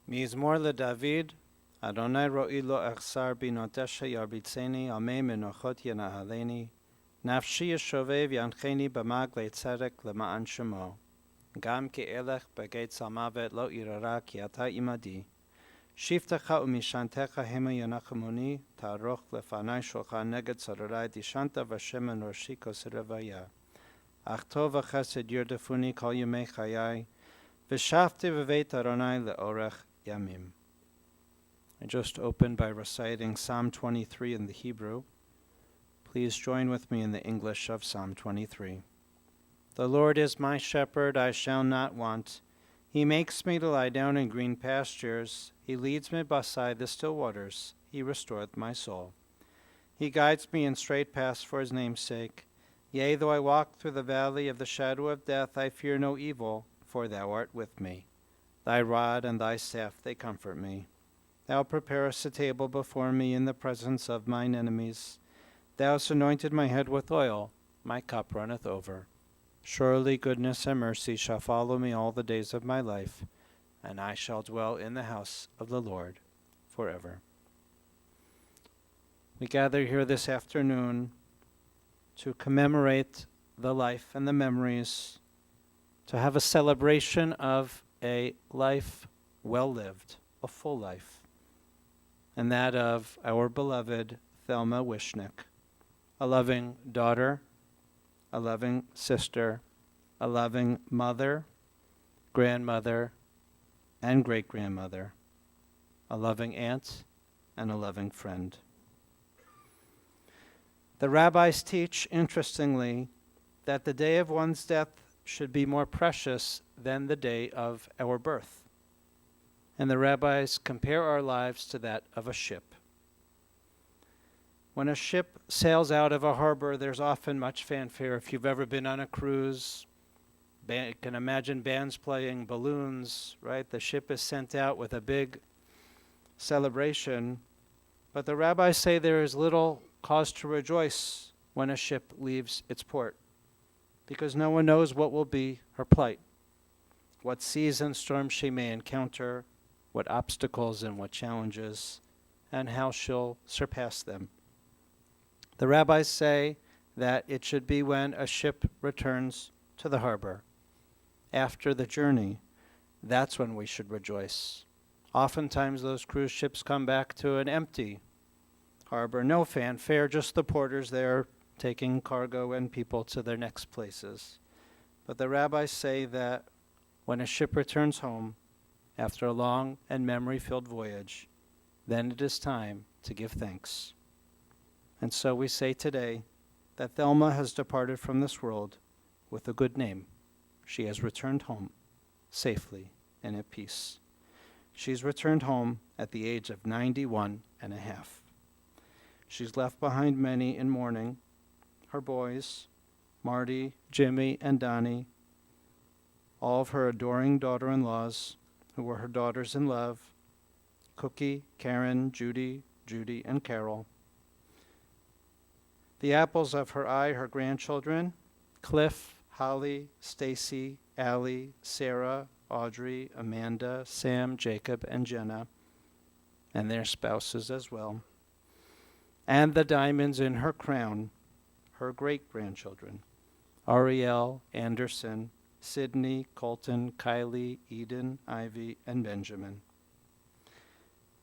Mizmor leDavid, Adonai ro'i lo echsar binotesha yarbitzeni, amei menochot yenahaleni, nafshi yeshovev yancheni b'mag le'tzedek lema'an shemo. Gam ke'elech b'geit salmavet lo irara ki ata imadi. Shiftecha umishantecha hema yanachemuni, ta'aroch lefanai shulchan neged tzararai dishanta v'shem enroshi kosirevaya. Ach tov v'chesed yirdefuni kol yemei chayai, v'shafti v'veit Adonai le'orech yamim. I just opened by reciting Psalm 23 in the Hebrew. Please join with me in the English of Psalm 23. The Lord is my shepherd, I shall not want. He makes me to lie down in green pastures. He leads me beside the still waters. He restoreth my soul. He guides me in straight paths for his name's sake. Yea, though I walk through the valley of the shadow of death, I fear no evil, for thou art with me. Thy rod and thy staff, they comfort me. Thou preparest a table before me in the presence of mine enemies. Thou hast anointed my head with oil, my cup runneth over. Surely goodness and mercy shall follow me all the days of my life, and I shall dwell in the house of the Lord forever. We gather here this afternoon to commemorate the life and the memories, to have a celebration of a life well lived, a full life, and that of our beloved Thelma Wishneck, a loving daughter, a loving sister, a loving mother, grandmother, and great-grandmother, a loving aunt, and a loving friend. The rabbis teach, interestingly, that the day of one's death should be more precious than the day of our birth. And the rabbis compare our lives to that of a ship. When a ship sails out of a harbor, there's often much fanfare. If you've ever been on a cruise, you can imagine bands playing, balloons, right? The ship is sent out with a big celebration. But the rabbis say there is little cause to rejoice when a ship leaves its port, because no one knows what will be her plight, what seas and storms she may encounter, what obstacles and what challenges, and how she'll surpass them. The rabbis say that it should be when a ship returns to the harbor. After the journey, that's when we should rejoice. Oftentimes those cruise ships come back to an empty harbor, no fanfare, just the porters there taking cargo and people to their next places. But the rabbis say that when a ship returns home, after a long and memory-filled voyage, then it is time to give thanks. And so we say today that Thelma has departed from this world with a good name. She has returned home safely and at peace. She's returned home at the age of 91 and a half. She's left behind many in mourning, her boys, Marty, Jimmy, and Donnie, all of her adoring daughter-in-laws, who were her daughters in love, Cookie, Karen, Judy, and Carol. The apples of her eye, her grandchildren, Cliff, Holly, Stacy, Allie, Sarah, Audrey, Amanda, Sam, Jacob, and Jenna, and their spouses as well. And the diamonds in her crown, her great-grandchildren, Ariel, Anderson, Sydney, Colton, Kylie, Eden, Ivy, and Benjamin.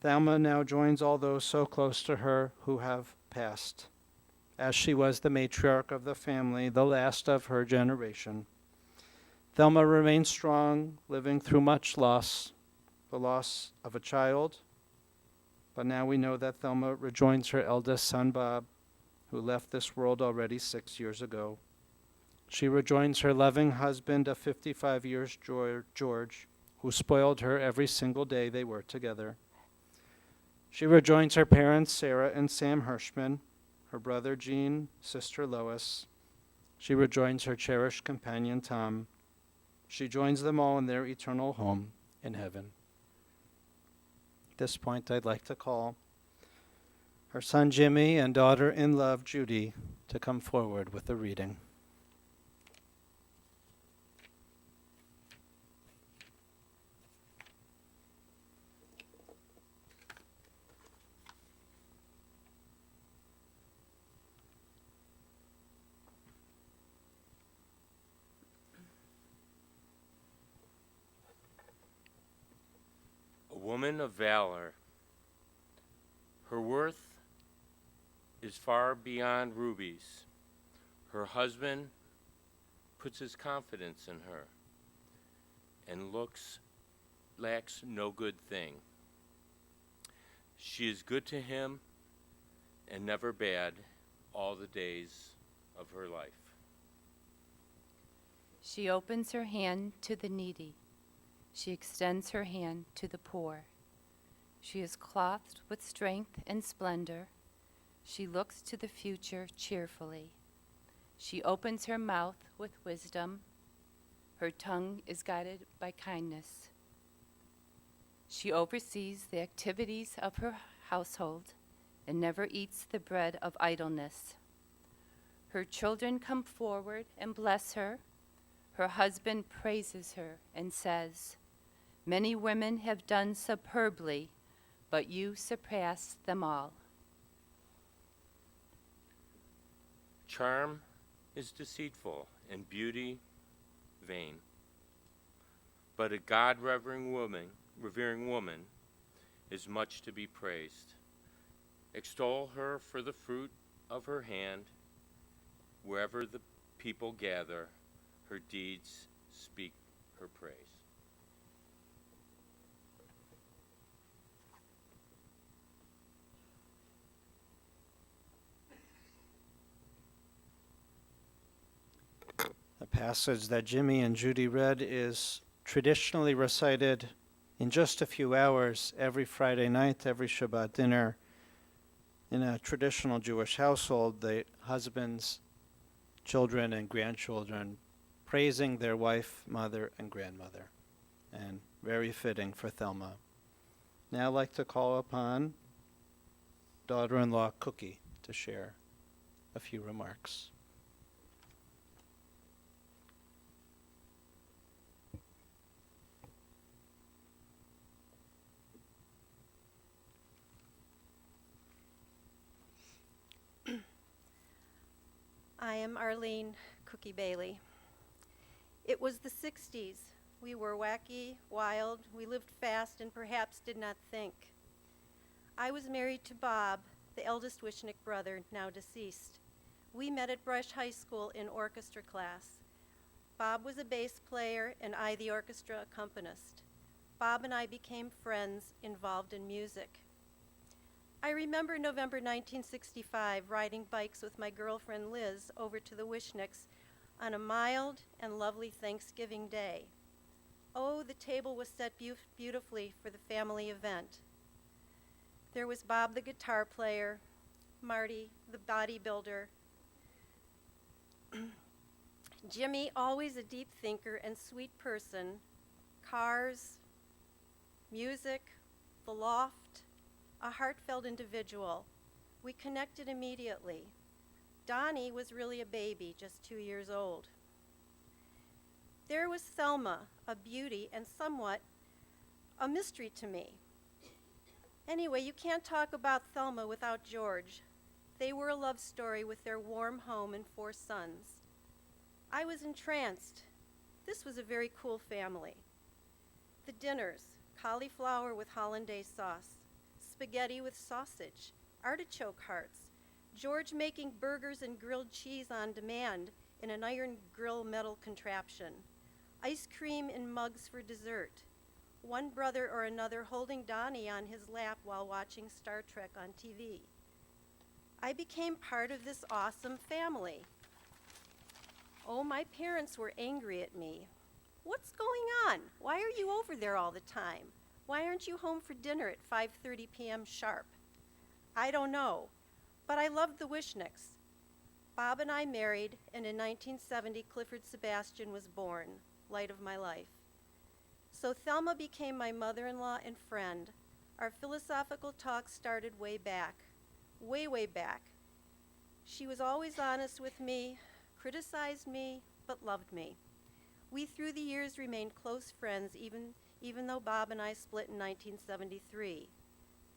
Thelma now joins all those so close to her who have passed, as she was the matriarch of the family, the last of her generation. Thelma remains strong, living through much loss, the loss of a child, but now we know that Thelma rejoins her eldest son, Bob, who left this world already 6 years ago. She rejoins her loving husband of 55 years, George, who spoiled her every single day they were together. She rejoins her parents, Sarah and Sam Hirschman, her brother Gene, sister Lois. She rejoins her cherished companion, Tom. She joins them all in their eternal home in heaven. At this point, I'd like to call her son Jimmy and daughter-in-law Judy to come forward with the reading. woman of valor. Her worth is far beyond rubies. Her husband puts his confidence in her and lacks no good thing. She is good to him and never bad all the days of her life. She opens her hand to the needy. She extends her hand to the poor. She is clothed with strength and splendor. She looks to the future cheerfully. She opens her mouth with wisdom. Her tongue is guided by kindness. She oversees the activities of her household and never eats the bread of idleness. Her children come forward and bless her. Her husband praises her and says, "Many women have done superbly, but you surpass them all." Charm is deceitful and beauty vain, but a God-revering woman is much to be praised. Extol her for the fruit of her hand. Wherever the people gather, her deeds speak her praise. The passage that Jimmy and Judy read is traditionally recited in just a few hours every Friday night, every Shabbat dinner. In a traditional Jewish household, the husbands, children, and grandchildren praising their wife, mother, and grandmother. And very fitting for Thelma. Now I'd like to call upon daughter-in-law Cookie to share a few remarks. I am Arlene Cookie Bailey. It was the 60s. We were wacky, wild, we lived fast, and perhaps did not think. I was married to Bob, the eldest Wishnek brother, now deceased. We met at Brush High School in orchestra class. Bob was a bass player and I the orchestra accompanist. Bob and I became friends involved in music. I remember November 1965 riding bikes with my girlfriend Liz over to the Wishnecks on a mild and lovely Thanksgiving day. Oh, the table was set beautifully for the family event. There was Bob the guitar player, Marty the bodybuilder, Jimmy, always a deep thinker and sweet person, cars, music, the loft, a heartfelt individual. We connected immediately. Donnie was really a baby, just 2 years old. There was Thelma, a beauty and somewhat a mystery to me. Anyway, you can't talk about Thelma without George. They were a love story with their warm home and 4 sons. I was entranced. This was a very cool family. The dinners, cauliflower with hollandaise sauce, spaghetti with sausage, artichoke hearts, George making burgers and grilled cheese on demand in an iron grill metal contraption, ice cream in mugs for dessert, one brother or another holding Donnie on his lap while watching Star Trek on TV. I became part of this awesome family. Oh, my parents were angry at me. What's going on? Why are you over there all the time? Why aren't you home for dinner at 5:30 p.m. sharp? I don't know, but I loved the Wishnecks. Bob and I married, and in 1970, Clifford Sebastian was born, light of my life. So Thelma became my mother-in-law and friend. Our philosophical talks started way back, way back. She was always honest with me, criticized me, but loved me. We, through the years, remained close friends, even though Bob and I split in 1973.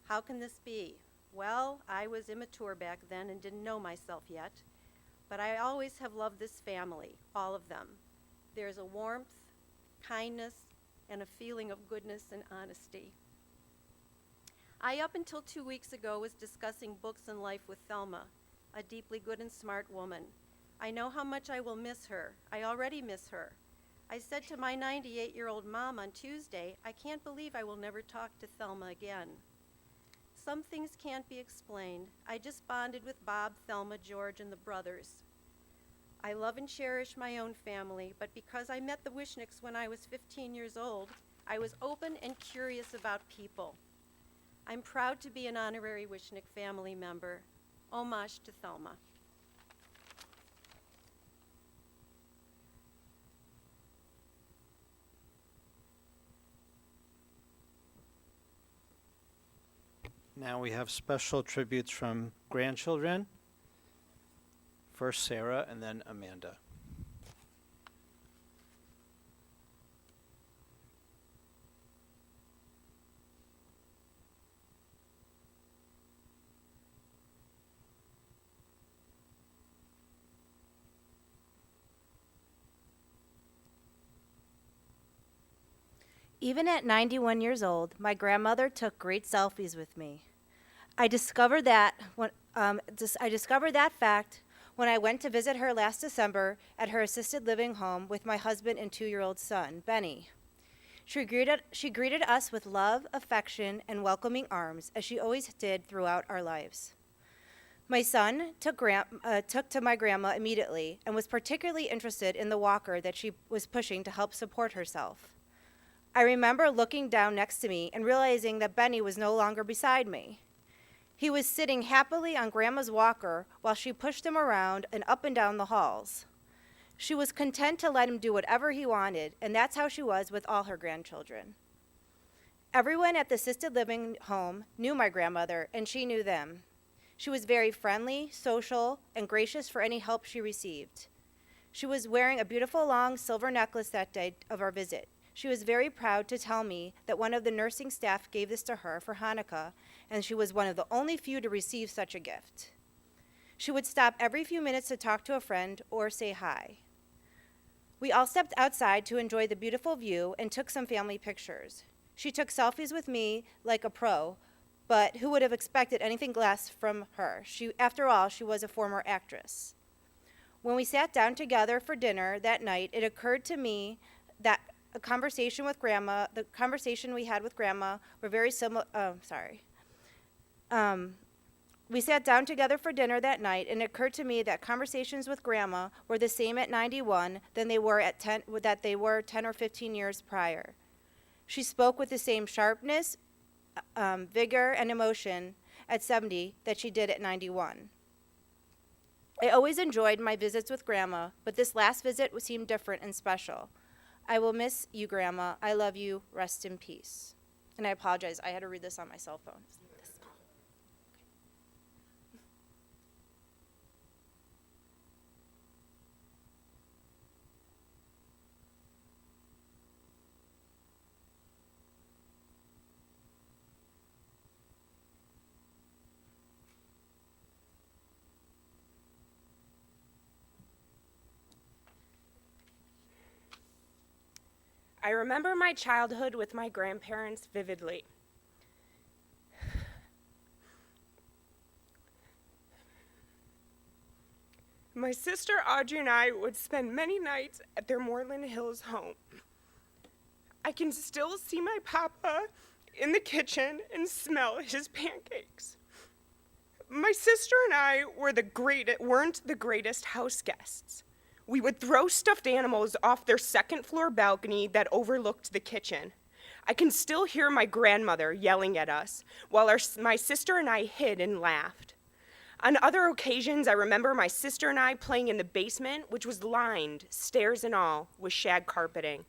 How can this be? Well, I was immature back then and didn't know myself yet, but I always have loved this family, all of them. There's a warmth, kindness, and a feeling of goodness and honesty. I, up until 2 weeks ago, was discussing books and life with Thelma, a deeply good and smart woman. I know how much I will miss her. I already miss her. I said to my 98-year-old mom on Tuesday, I can't believe I will never talk to Thelma again. Some things can't be explained. I just bonded with Bob, Thelma, George, and the brothers. I love and cherish my own family, but because I met the Wishnecks when I was 15 years old, I was open and curious about people. I'm proud to be an honorary Wishneck family member. Homage to Thelma. Now we have special tributes from grandchildren. First Sarah and then Amanda. Even at 91 years old, my grandmother took great selfies with me. I discovered that fact when I went to visit her last December at her assisted living home with my husband and 2-year-old son, Benny. She greeted us with love, affection, and welcoming arms, as she always did throughout our lives. My son took to my grandma immediately and was particularly interested in the walker that she was pushing to help support herself. I remember looking down next to me and realizing that Benny was no longer beside me. He was sitting happily on Grandma's walker while she pushed him around and up and down the halls. She was content to let him do whatever he wanted, and that's how she was with all her grandchildren. Everyone at the assisted living home knew my grandmother, and she knew them. She was very friendly, social, and gracious for any help she received. She was wearing a beautiful long silver necklace that day of our visit. She was very proud to tell me that one of the nursing staff gave this to her for Hanukkah, and she was one of the only few to receive such a gift. She would stop every few minutes to talk to a friend or say hi. We all stepped outside to enjoy the beautiful view and took some family pictures. She took selfies with me like a pro, but who would have expected anything less from her? After all, she was a former actress. When we sat down together for dinner that night, it occurred to me that the conversation we had with Grandma were very similar. We sat down together for dinner that night, and it occurred to me that conversations with Grandma were the same at 91 than they were at 10 or 15 years prior. She spoke with the same sharpness, vigor, and emotion at 70 that she did at 91. I always enjoyed my visits with Grandma, but this last visit seemed different and special. I will miss you, Grandma. I love you. Rest in peace. And I apologize. I had to read this on my cell phone. I remember my childhood with my grandparents vividly. My sister Audrey and I would spend many nights at their Moreland Hills home. I can still see my papa in the kitchen and smell his pancakes. My sister and I weren't the greatest house guests. We would throw stuffed animals off their second-floor balcony that overlooked the kitchen. I can still hear my grandmother yelling at us, while my sister and I hid and laughed. On other occasions, I remember my sister and I playing in the basement, which was lined, stairs and all, with shag carpeting.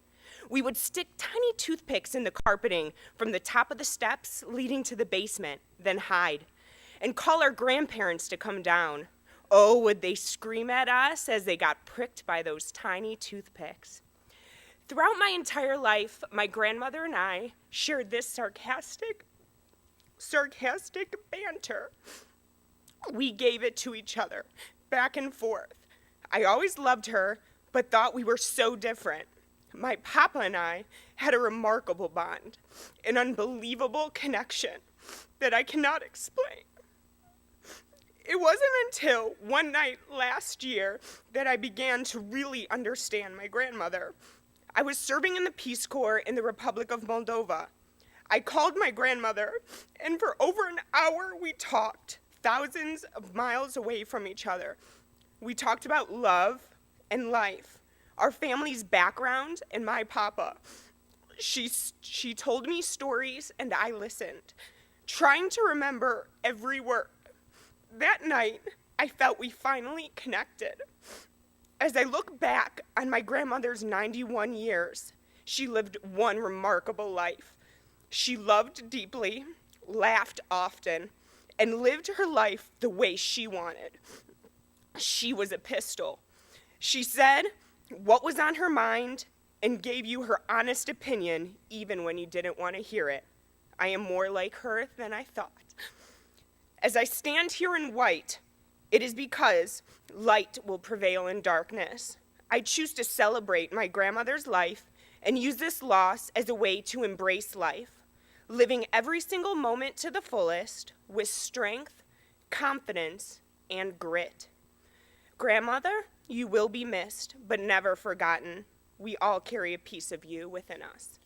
We would stick tiny toothpicks in the carpeting from the top of the steps leading to the basement, then hide, and call our grandparents to come down. Oh, would they scream at us as they got pricked by those tiny toothpicks. Throughout my entire life, my grandmother and I shared this sarcastic banter. We gave it to each other, back and forth. I always loved her, but thought we were so different. My papa and I had a remarkable bond, an unbelievable connection. that I cannot explain. It wasn't until one night last year that I began to really understand my grandmother. I was serving in the Peace Corps in the Republic of Moldova. I called my grandmother, and for over an hour we talked, thousands of miles away from each other. We talked about love and life, our family's background, and my papa. She told me stories, and I listened, trying to remember every word. That night, I felt we finally connected. As I look back on my grandmother's 91 years, she lived one remarkable life. She loved deeply, laughed often, and lived her life the way she wanted. She was a pistol. She said what was on her mind and gave you her honest opinion even when you didn't want to hear it. I am more like her than I thought. As I stand here in white, it is because light will prevail in darkness. I choose to celebrate my grandmother's life and use this loss as a way to embrace life, living every single moment to the fullest with strength, confidence, and grit. Grandmother, you will be missed, but never forgotten. We all carry a piece of you within us.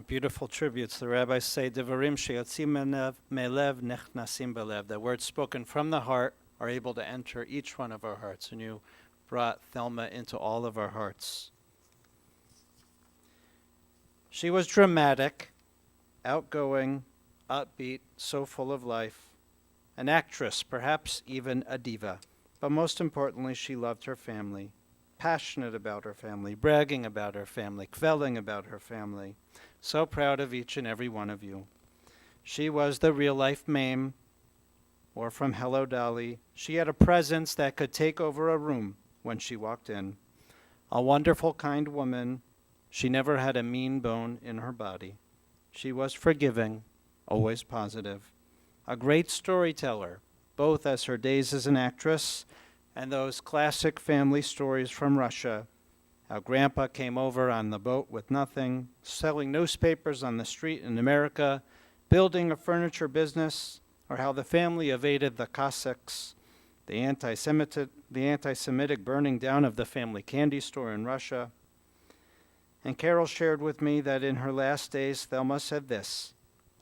Beautiful tributes. The rabbis say, "Devarim sheyotzim melev nechnasim belev." The words spoken from the heart are able to enter each one of our hearts, and you brought Thelma into all of our hearts. She was dramatic, outgoing, upbeat, so full of life, an actress, perhaps even a diva. But most importantly, she loved her family, passionate about her family, bragging about her family, kvelling about her family. So proud of each and every one of you. She was the real-life Mame, or from Hello Dolly. She had a presence that could take over a room when she walked in. A wonderful, kind woman. She never had a mean bone in her body. She was forgiving, always positive. A great storyteller, both as her days as an actress and those classic family stories from Russia. How Grandpa came over on the boat with nothing, selling newspapers on the street in America, building a furniture business, or how the family evaded the Cossacks, the anti-Semitic burning down of the family candy store in Russia. And Carol shared with me that in her last days, Thelma said this,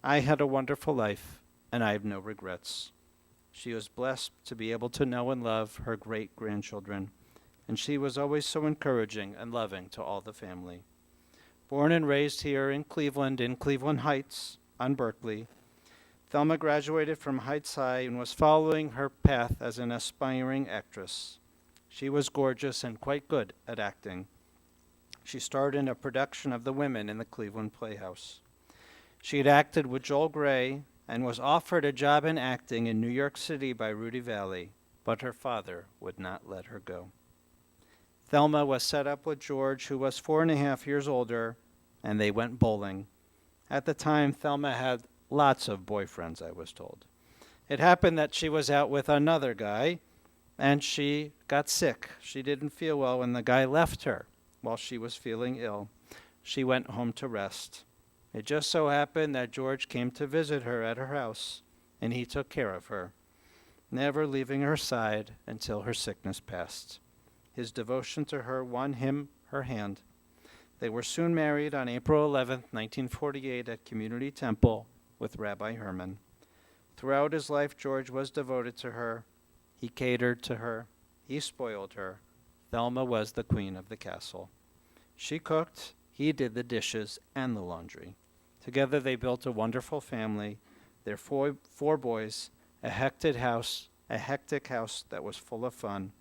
"I had a wonderful life, and I have no regrets." She was blessed to be able to know and love her great-grandchildren, and she was always so encouraging and loving to all the family. Born and raised here in Cleveland Heights, on Berkeley, Thelma graduated from Heights High and was following her path as an aspiring actress. She was gorgeous and quite good at acting. She starred in a production of The Women in the Cleveland Playhouse. She had acted with Joel Grey and was offered a job in acting in New York City by Rudy Valley, but her father would not let her go. Thelma was set up with George, who was 4.5 years older, and they went bowling. At the time, Thelma had lots of boyfriends, I was told. It happened that she was out with another guy, and she got sick. She didn't feel well, and the guy left her while she was feeling ill. She went home to rest. It just so happened that George came to visit her at her house, and he took care of her, never leaving her side until her sickness passed. His devotion to her won him her hand. They were soon married on April 11, 1948 at Community Temple with Rabbi Herman. Throughout his life, George was devoted to her. He catered to her. He spoiled her. Thelma was the queen of the castle. She cooked. He did the dishes and the laundry. Together they built a wonderful family, their four boys, a hectic house that was full of fun.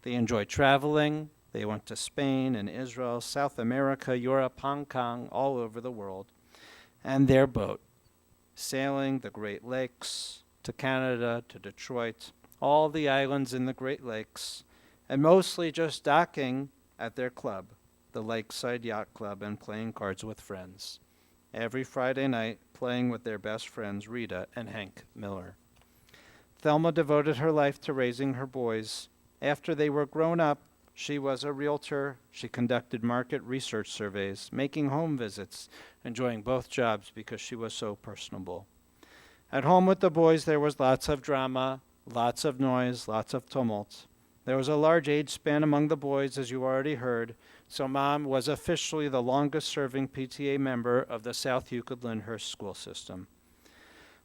They enjoyed traveling. They went to Spain and Israel, South America, Europe, Hong Kong, all over the world. And their boat, sailing the Great Lakes, to Canada, to Detroit, all the islands in the Great Lakes, and mostly just docking at their club, the Lakeside Yacht Club, and playing cards with friends. Every Friday night, playing with their best friends, Rita and Hank Miller. Thelma devoted her life to raising her boys. After they were grown up, she was a realtor. She conducted market research surveys, making home visits, enjoying both jobs because she was so personable. At home with the boys, there was lots of drama, lots of noise, lots of tumult. There was a large age span among the boys, as you already heard, so Mom was officially the longest-serving PTA member of the South Euclid Lyndhurst school system.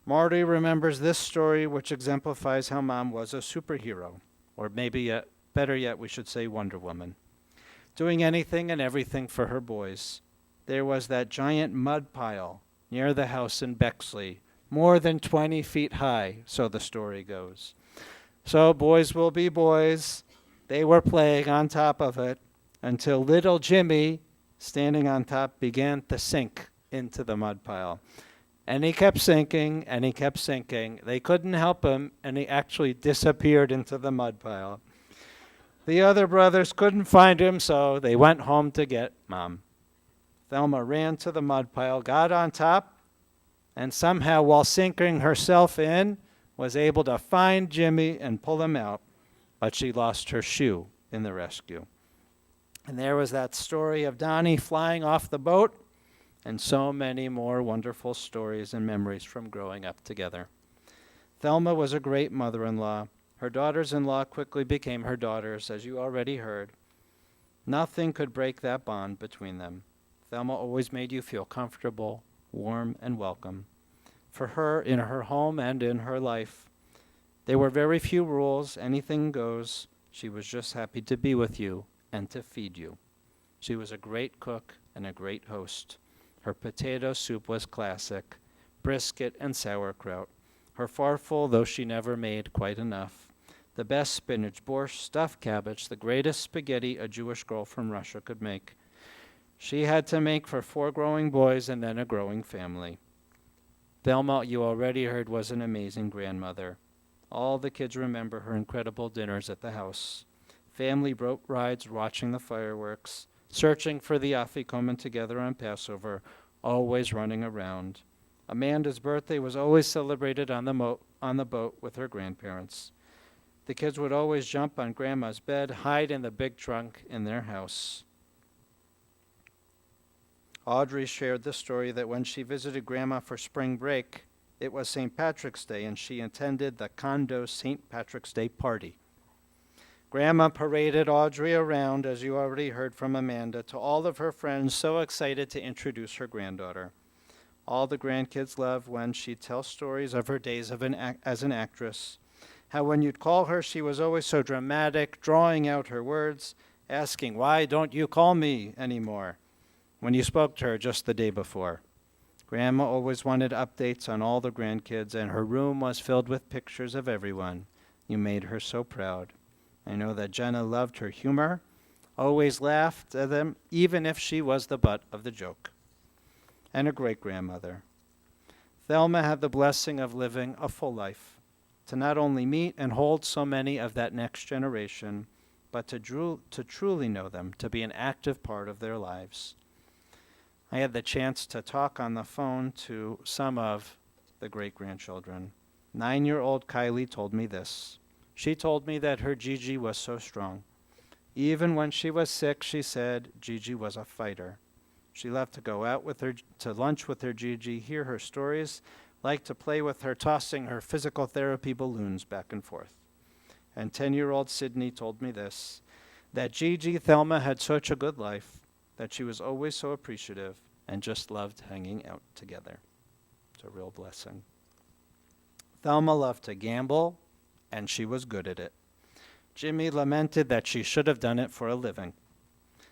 Marty remembers this story, which exemplifies how Mom was a superhero, or maybe better yet, we should say Wonder Woman, doing anything and everything for her boys. There was that giant mud pile near the house in Bexley, more than 20 feet high, so the story goes. So boys will be boys. They were playing on top of it until little Jimmy, standing on top, began to sink into the mud pile. And he kept sinking, and he kept sinking. They couldn't help him, and he actually disappeared into the mud pile. The other brothers couldn't find him, so they went home to get Mom. Thelma ran to the mud pile, got on top, and somehow, while sinking herself in, was able to find Jimmy and pull him out, but she lost her shoe in the rescue. And there was that story of Donnie flying off the boat, and so many more wonderful stories and memories from growing up together. Thelma was a great mother-in-law. Her daughters-in-law quickly became her daughters, as you already heard. Nothing could break that bond between them. Thelma always made you feel comfortable, warm, and welcome. For her, in her home and in her life, there were very few rules. Anything goes. She was just happy to be with you and to feed you. She was a great cook and a great host. Her potato soup was classic, brisket and sauerkraut. Her farfel, though she never made quite enough. The best spinach, borscht, stuffed cabbage, the greatest spaghetti a Jewish girl from Russia could make. She had to make for 4 growing boys and then a growing family. Thelma, you already heard, was an amazing grandmother. All the kids remember her incredible dinners at the house. Family boat rides watching the fireworks, searching for the afikomen together on Passover, always running around. Amanda's birthday was always celebrated on the boat with her grandparents. The kids would always jump on Grandma's bed, hide in the big trunk in their house. Audrey shared the story that when she visited Grandma for spring break, it was St. Patrick's Day, and she attended the condo St. Patrick's Day party. Grandma paraded Audrey around, as you already heard from Amanda, to all of her friends, so excited to introduce her granddaughter. All the grandkids loved when she'd tell stories of her days as an actress, how when you'd call her, she was always so dramatic, drawing out her words, asking, "Why don't you call me anymore?" when you spoke to her just the day before. Grandma always wanted updates on all the grandkids, and her room was filled with pictures of everyone. You made her so proud. I know that Jenna loved her humor, always laughed at them, even if she was the butt of the joke. And a great-grandmother. Thelma had the blessing of living a full life, to not only meet and hold so many of that next generation, but to truly know them, to be an active part of their lives. I had the chance to talk on the phone to some of the great-grandchildren. 9-year-old Kylie told me this. She told me that her Gigi was so strong. Even when she was sick, she said Gigi was a fighter. She loved to go out with her to lunch with her Gigi, hear her stories, liked to play with her, tossing her physical therapy balloons back and forth. And 10-year-old Sydney told me this, that Gigi Thelma had such a good life, that she was always so appreciative and just loved hanging out together. It's a real blessing. Thelma loved to gamble, and she was good at it. Jimmy lamented that she should have done it for a living.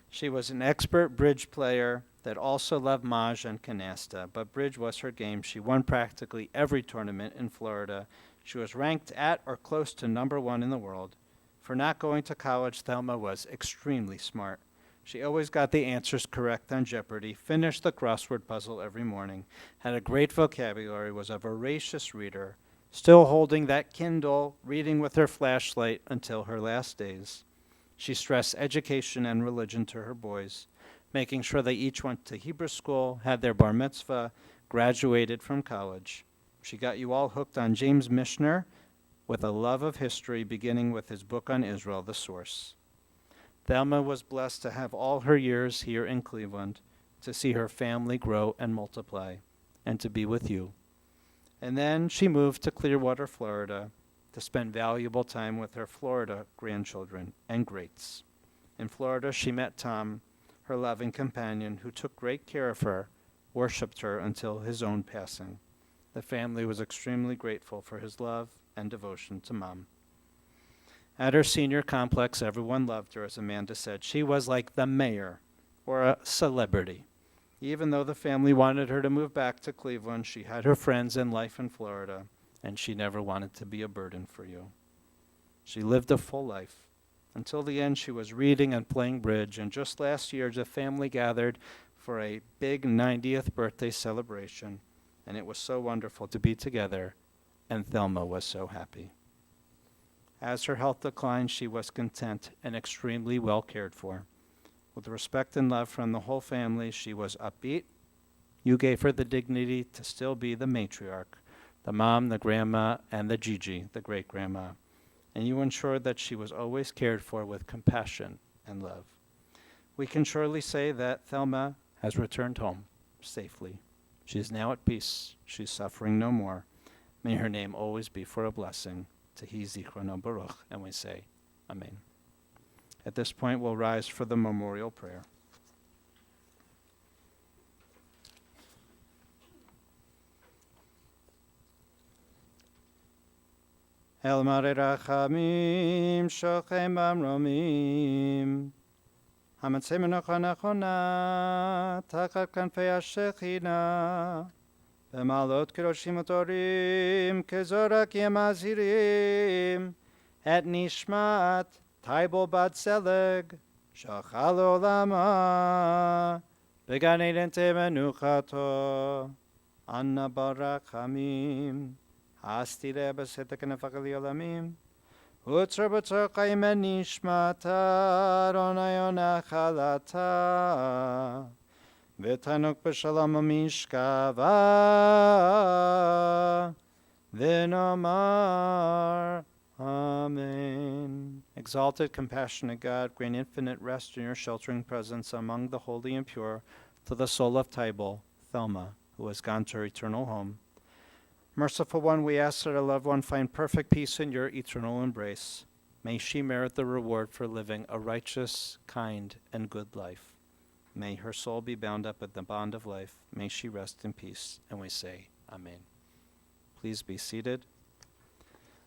She was an expert bridge player that also loved Maj and canasta, but bridge was her game. She won practically every tournament in Florida. She was ranked at or close to #1 in the world. For not going to college, Thelma was extremely smart. She always got the answers correct on Jeopardy, finished the crossword puzzle every morning, had a great vocabulary, was a voracious reader, still holding that Kindle, reading with her flashlight until her last days. She stressed education and religion to her boys. making sure they each went to Hebrew school, had their bar mitzvah, graduated from college. She got you all hooked on James Michener with a love of history, beginning with his book on Israel, The Source. Thelma was blessed to have all her years here in Cleveland, to see her family grow and multiply, and to be with you. And then she moved to Clearwater, Florida, to spend valuable time with her Florida grandchildren and greats. In Florida, she met Tom, her loving companion, who took great care of her, worshipped her until his own passing. The family was extremely grateful for his love and devotion to Mom. At her senior complex, everyone loved her, as Amanda said. She was like the mayor or a celebrity. Even though the family wanted her to move back to Cleveland, she had her friends and life in Florida, and she never wanted to be a burden for you. She lived a full life. Until the end, she was reading and playing bridge, and just last year, the family gathered for a big 90th birthday celebration, and it was so wonderful to be together, and Thelma was so happy. As her health declined, she was content and extremely well cared for. With respect and love from the whole family, she was upbeat. You gave her the dignity to still be the matriarch, the mom, the grandma, and the Gigi, the great-grandma. And you ensured that she was always cared for with compassion and love. We can surely say that Thelma has returned home safely. She is now at peace. She's suffering no more. May her name always be for a blessing. Tehi Zichrono Baruch. And we say, Amen. At this point, we'll rise for the memorial prayer. El Mare Rachamim Shochem Amromim Hamatzei Menocha Nachona Tachat Kanfei HaShechina B'malot Kedoshim Utorim Kezorak Yemazirim Et Nishmat Taibol Bat Selig Shachal Olama Began Eden Temenuchato Anna Barachamim Hasti Reba Setekan Fakali Olamim Utsra B'tzorcha Imen Nishmata Ronayona Chalata V'tanuk B'shalom Mishkava V'nomar Amen. Exalted, compassionate God, grant infinite rest in your sheltering presence among the holy and pure to the soul of Taibol, Thelma, who has gone to her eternal home. Merciful One, we ask that our loved one find perfect peace in your eternal embrace. May she merit the reward for living a righteous, kind, and good life. May her soul be bound up in the bond of life. May she rest in peace. And we say, Amen. Please be seated.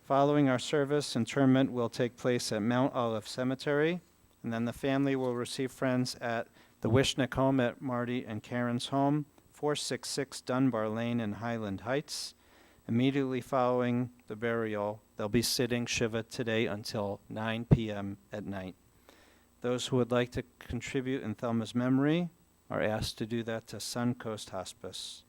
Following our service, interment will take place at Mount Olive Cemetery, and then the family will receive friends at the Wishneck home at Marty and Karen's home, 466 Dunbar Lane in Highland Heights. Immediately following the burial, they'll be sitting Shiva today until 9 p.m. at night. Those who would like to contribute in Thelma's memory are asked to do that to Suncoast Hospice.